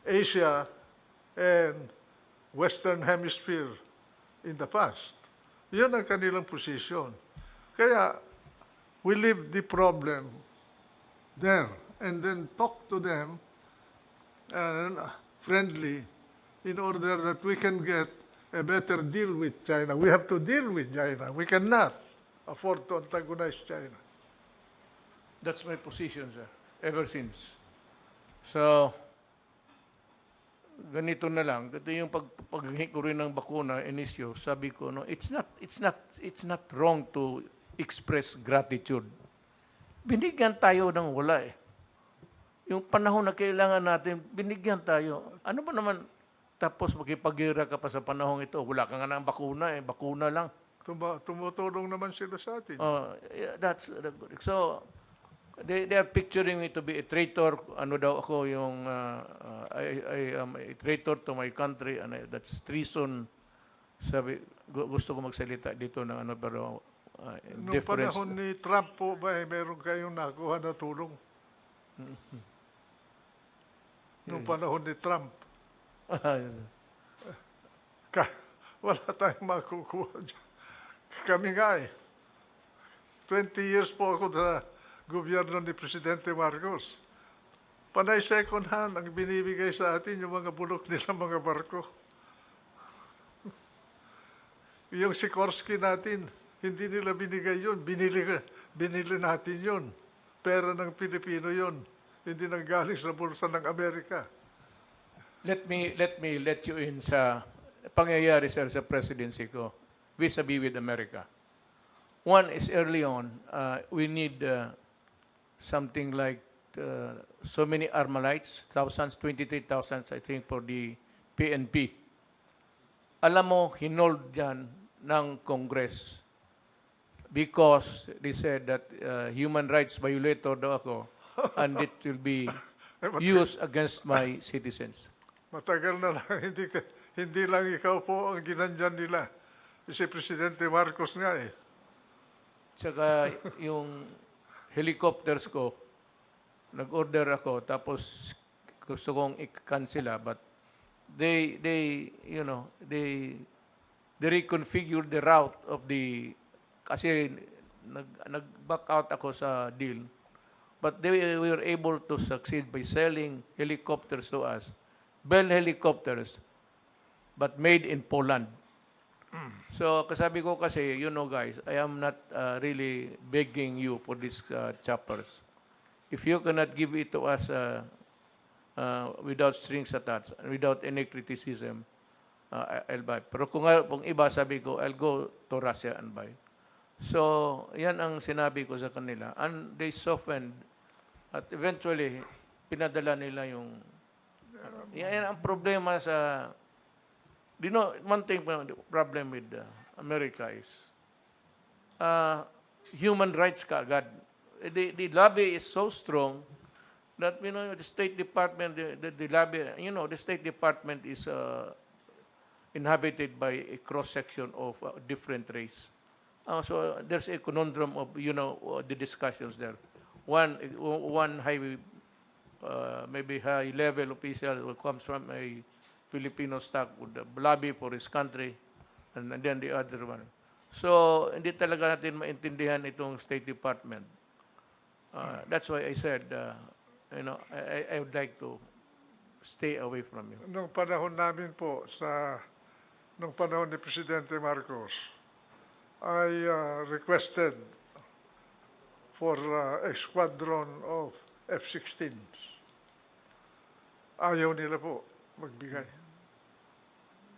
Asia and Western Hemisphere in the past. Yun ang kanilang position. Kaya, we leave the problem there and then talk to them friendly in order that we can get a better deal with China. We have to deal with China. We cannot afford to antagonize China. That's my position, sir, ever since. So, ganito na lang. Ito yung paghingi ko rin ng bakuna, inisyo, sabi ko, no, it's not wrong to express gratitude. Binigyan tayo ng wala eh. Yung panahon na kailangan natin, binigyan tayo. Ano ba naman, tapos makipagira ka pa sa panahon ito, wala ka nga ng bakuna eh, bakuna lang. Tumutulong naman sila sa atin. Yeah, that's good. So, they are picturing me to be a traitor. Ano daw ako yung, I am a traitor to my country, and that's treason. Sabi, gusto ko magsalita dito ng ano, pero Noong panahon ni Trump po ba, meron kayong nakuha na tulong? Noong panahon ni Trump. Wala tayong makukuha dyan. Kami nga eh. 20 years po ako sa gobyerno ni Presidente Marcos. Panay second hand ang binibigay sa atin yung mga bulok nila mga barko. Yung Sikorsky natin, hindi nila binigay yun. Binili natin yun. Pera ng Pilipino yun. Hindi nang galing sa bulsa ng Amerika. Let me let you in sa pangyayari, sir, sa presidency ko vis-a-vis with America. One is early on, we need something like so many Armalites, thousands, 23,000 I think for the PNP. Alam mo, hinold yan ng Congress because they said that human rights violator daw ako and it will be used against my citizens. Matagal na lang, hindi lang ikaw po ang ginandyan nila. Si Presidente Marcos nga eh. Tsaka yung helicopters ko, nag-order ako, tapos gusto kong i-cancela, but they reconfigured the route of the, kasi nag-back out ako sa deal, but they were able to succeed by selling helicopters to us, Bell helicopters, but made in Poland. So, kasabi ko kasi, guys, I am not really begging you for these choppers. If you cannot give it to us without strings attached, without any criticism, I'll buy. Pero kung iba, sabi ko, I'll go to Russia and buy. So, yan ang sinabi ko sa kanila. And they softened. At eventually, pinadala nila yung... yan ang problema sa... one thing, the problem with America is human rights kaagad. The lobby is so strong that, the State Department, the lobby, the State Department is inhabited by a cross-section of different race. So there's a conundrum of, the discussions there. One high, maybe high-level official who comes from a Filipino stock would lobby for his country, and then the other one. So, hindi talaga natin maintindihan itong State Department. That's why I said, I would like to stay away from you. Nung panahon namin po, nung panahon ni Presidente Marcos, I requested for a squadron of F-16s. Ayaw nila po magbigay.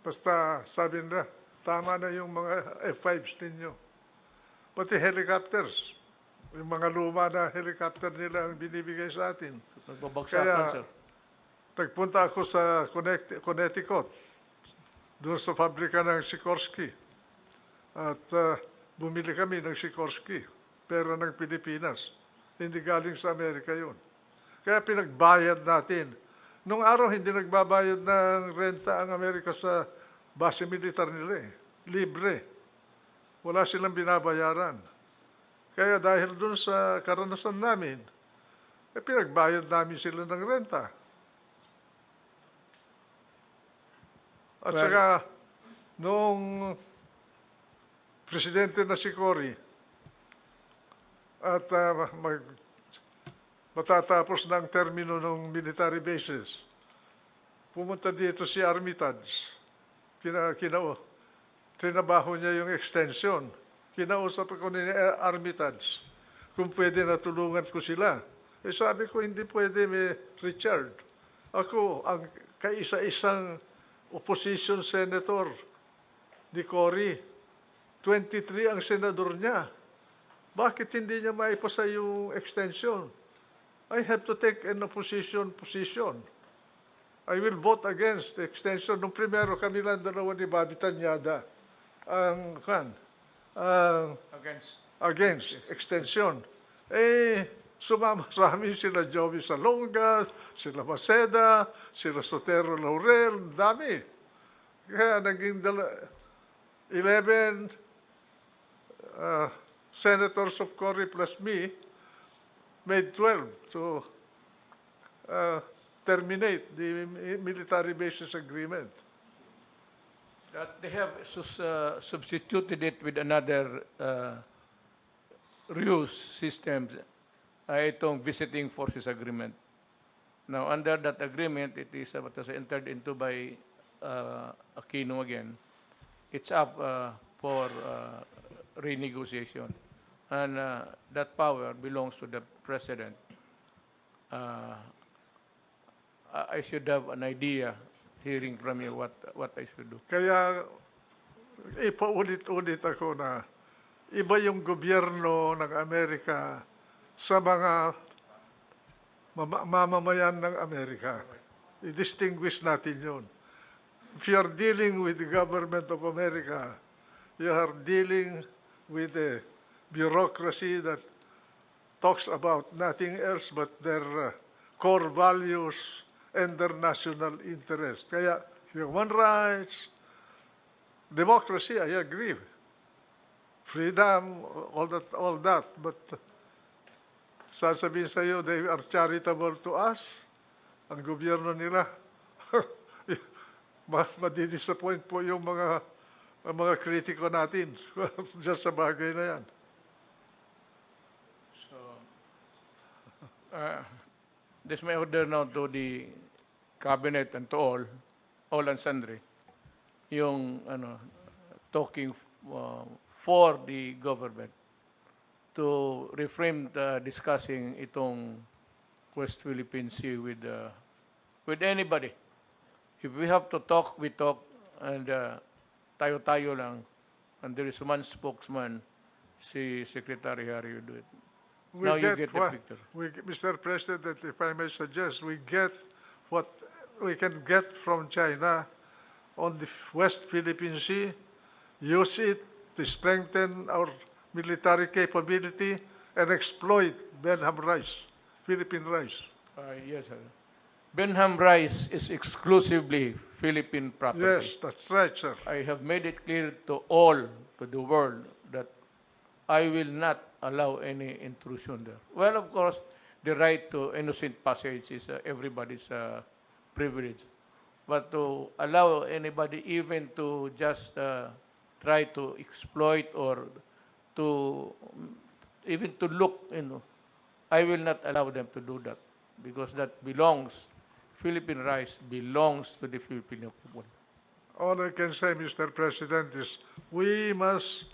Basta sabi nila, tama na yung mga F-5s ninyo. Pati helicopters, yung mga luma na helicopter nila ang binibigay sa atin. Nagbabagsakan, sir. Nagpunta ako sa Connecticut, doon sa pabrika ng Sikorsky. At bumili kami ng Sikorsky, pera ng Pilipinas. Hindi galing sa Amerika yun. Kaya pinagbayad natin. Nung araw, hindi nagbabayad ng renta ang Amerika sa base militar nila eh. Libre. Wala silang binabayaran. Kaya dahil dun sa karanasan namin, pinagbayad namin sila ng renta. At saka, nung presidente na si Cory, at matatapos ng termino ng military bases, pumunta dito si Armitage. Trinabaho niya yung extension. Kinausap ako ni Armitage kung pwede na tulungan ko sila. Sabi ko, hindi pwede, Richard. Ako, ang kaisa-isang opposition senator ni Cory. 23 ang senador niya. Bakit hindi niya maipasa yung extension? I have to take an opposition position. I will vote against the extension. Nung primero kami lang dalawa ni Bobby Tanyada against extension. Sumama sa amin sila Joey Salonga, sila Maceda, sila Sotero Laurel, dami. Kaya naging 11 senators of Cory plus me made 12 to terminate the military bases agreement. That they have substituted it with another ruse system, itong visiting forces agreement. Now, under that agreement, it is entered into by Aquino again. It's up for renegotiation. And that power belongs to the president. I should have an idea, hearing from you, what I should do. Kaya ipaulit-ulit ako na iba yung gobyerno ng Amerika sa mga mamamayan ng Amerika. I-distinguish natin yun. If you are dealing with the government of America, you are dealing with the bureaucracy that talks about nothing else but their core values and their national interest. Kaya human rights, democracy, I agree. Freedom, all that. But sasabihin sa iyo, they are charitable to us. Ang gobyerno nila, madidisappoint po yung mga kritiko natin just sa bagay na yan. So, this may order now to the cabinet and to all and sundry, yung talking for the government to refrain discussing itong West Philippine Sea with anybody. If we have to talk, we talk, and tayo-tayo lang, and there is one spokesman, si Secretary Harry will do it. Now you get the picture. Mr. President, if I may suggest, we get what we can get from China on the West Philippine Sea, use it to strengthen our military capability and exploit Benham rice, Philippine rice. Yes, sir. Benham rice is exclusively Philippine property. Yes, that's right, sir. I have made it clear to all, to the world, that I will not allow any intrusion there. Well, of course, the right to innocent passage is everybody's privilege. But to allow anybody even to just try to exploit or to even to look, I will not allow them to do that, because that belongs, Philippine rice belongs to the Filipino people. All I can say, Mr. President, is we must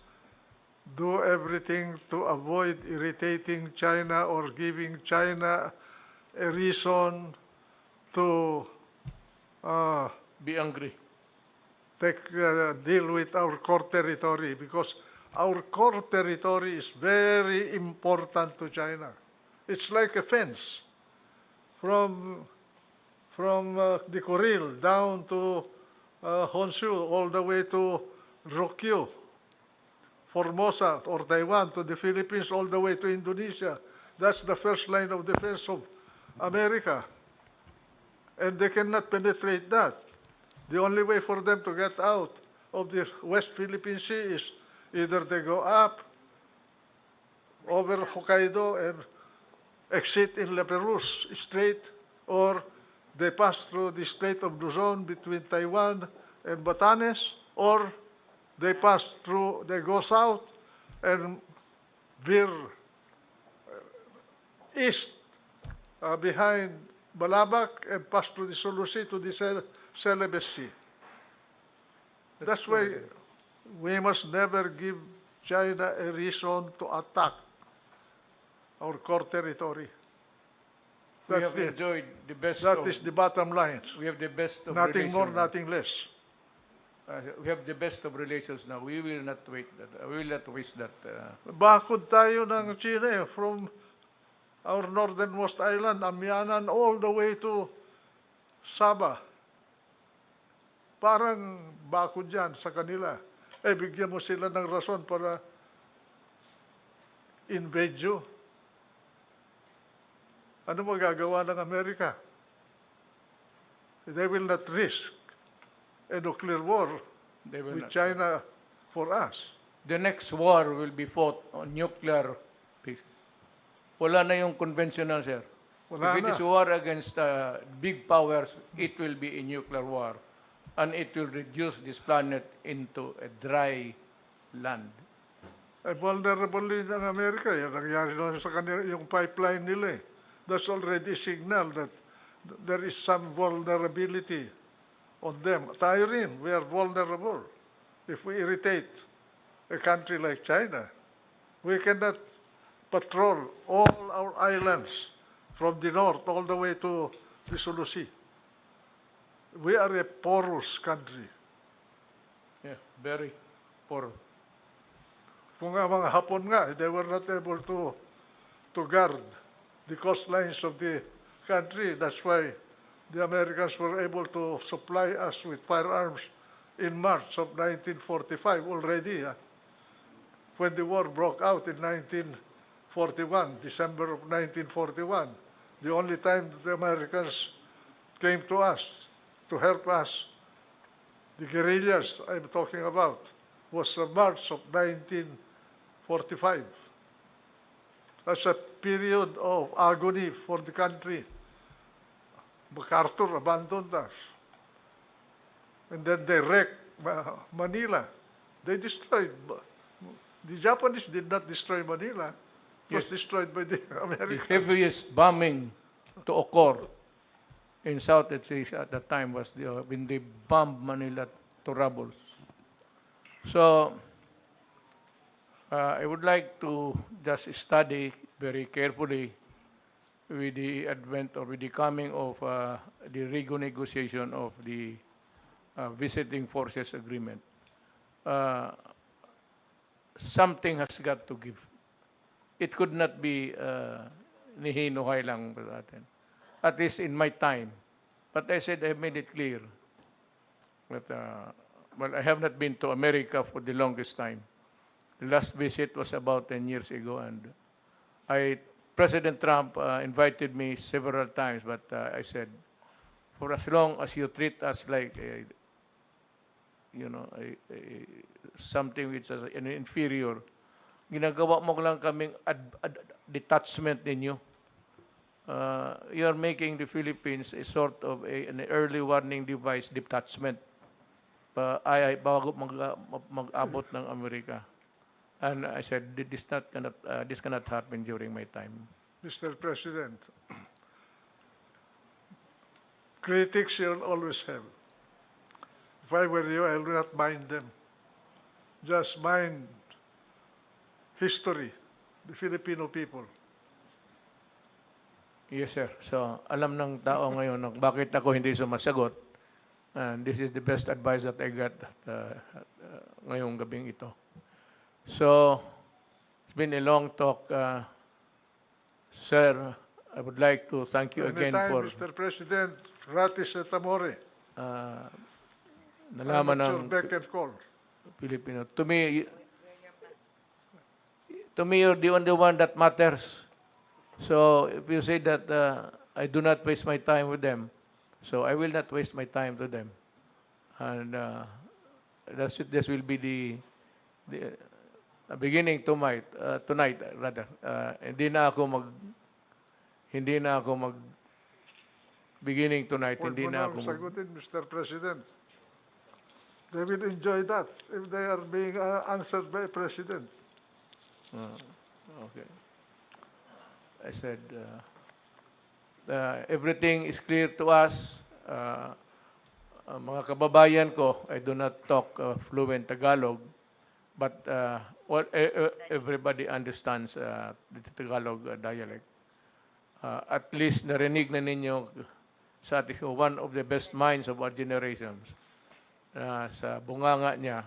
do everything to avoid irritating China or giving China a reason to Be angry. deal with our core territory, because our core territory is very important to China. It's like a fence from the Kuril down to Honshu, all the way to Ryukyu, Formosa or Taiwan, to the Philippines, all the way to Indonesia. That's the first line of defense of America. And they cannot penetrate that. The only way for them to get out of the West Philippine Sea is either they go up over Hokkaido and exit in La Perouse Strait, or they pass through the Strait of Luzon between Taiwan and Batanes, or they pass through, they go south and veer east behind Balabac and pass through the Sulu Sea to the Celebes Sea. That's why we must never give China a reason to attack our core territory. We have enjoyed the best That is the bottom line. we have the best of Nothing more, relations. nothing less. We have the best of relations now. We will not wait that. We will not waste that. Bakod tayo ng China from our northernmost island, Amianan, all the way to Sabah. Parang bakod yan sa kanila. Bigyan mo sila ng rason para invade you. Ano magagawa ng Amerika? They will not risk a nuclear war They will with not. China for us. The next war will be fought on nuclear peace. Wala na yung conventional, sir. Wala If it na. is war against big powers, it will be a nuclear war. And it will reduce this planet into a dry land. Vulnerable din ang Amerika. Yan nangyari na sa kanila, yung pipeline nila. That's already a signal that there is some vulnerability on them. Tayo rin, we are vulnerable. If we irritate a country like China, we cannot patrol all our islands from the north all the way to the Sulu Sea. We are a porous country. Yeah, very poor. Kung ang mga Hapon nga, they were not able to guard the coastlines of the country. That's why the Americans were able to supply us with firearms in March of 1945 already. when the war broke out in 1941, December of 1941. The only time the Americans came to us to help us, the guerrillas I'm talking about, was March of 1945. That's a period of agony for the country. MacArthur abandoned us. And then they wrecked Manila. They destroyed. The Japanese did not destroy Manila. It was Yes. destroyed by the The Americans. heaviest bombing to occur in Southeast Asia at that time was when they bombed Manila to rubble. So, I would like to just study very carefully with the advent or with the coming of the renegotiation of the visiting forces agreement. Uh, Something has got to give. It could not be nihinuhay lang sa atin. At least in my time. But I said, I made it clear that, well, I have not been to America for the longest time. The last visit was about 10 years ago, and President Trump invited me several times, but I said, for as long as you treat us like, something which is an inferior, ginagawa mo lang kaming detachment ninyo. You are making the Philippines a sort of an early warning device detachment bago mag-abot ng Amerika. And I said, this cannot happen during my time. Mr. President, critics you'll always have. If I were you, I would not mind them. Just mind history, the Filipino people. Yes, sir. So, alam ng tao ngayon bakit ako hindi sumasagot. And this is the best advice that I got ngayong gabing ito. So, it's been a long talk. Sir, I would like to thank you again Anytime, for Mr. President, Ratis et Amore. nalaman I'm at ng your beck and call. Filipino. To me, you're the only one that matters. So, if you say that I do not waste my time with them, so I will not waste my time to them. And this will be the beginning tonight, rather. Hindi na ako mag beginning tonight, Huwag hindi mo na nang ako sagutin, Mr. President. They will enjoy that if they are being answered by a president. Okay. I said, everything is clear to us. Mga kababayan ko, I do not talk fluent Tagalog, but everybody understands the Tagalog dialect. At least narinig na ninyo sa ating one of the best minds of our generations sa bunganga niya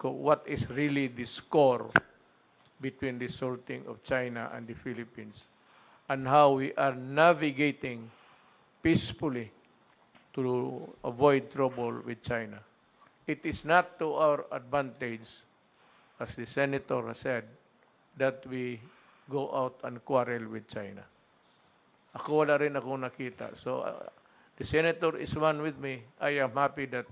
what is really the score between the salting of China and the Philippines and how we are navigating peacefully to avoid trouble with China. It is not to our advantage, as the Senator has said, that we go out and quarrel with China. Ako wala rin akong nakita. So, the Senator is one with me. I am happy that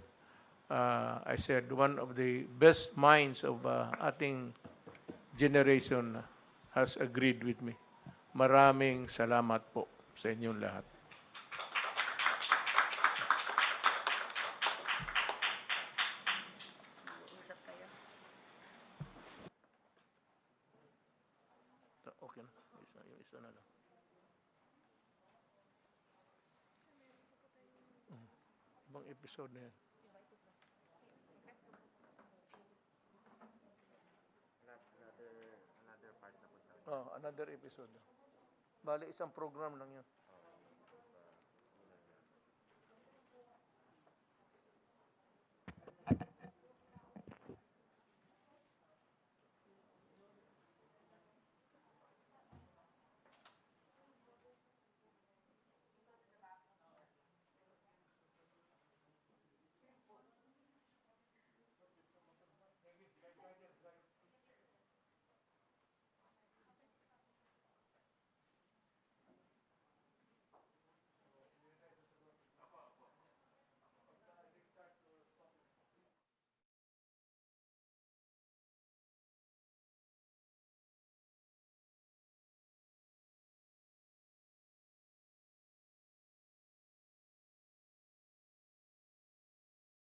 I said one of the best minds of ating generation has agreed with me. Maraming salamat po sa inyong lahat. Usap kayo. Okay na. Yung isa na lang. Ibang episode na yan. Another part na po. Another episode. Bali, isang program lang yun.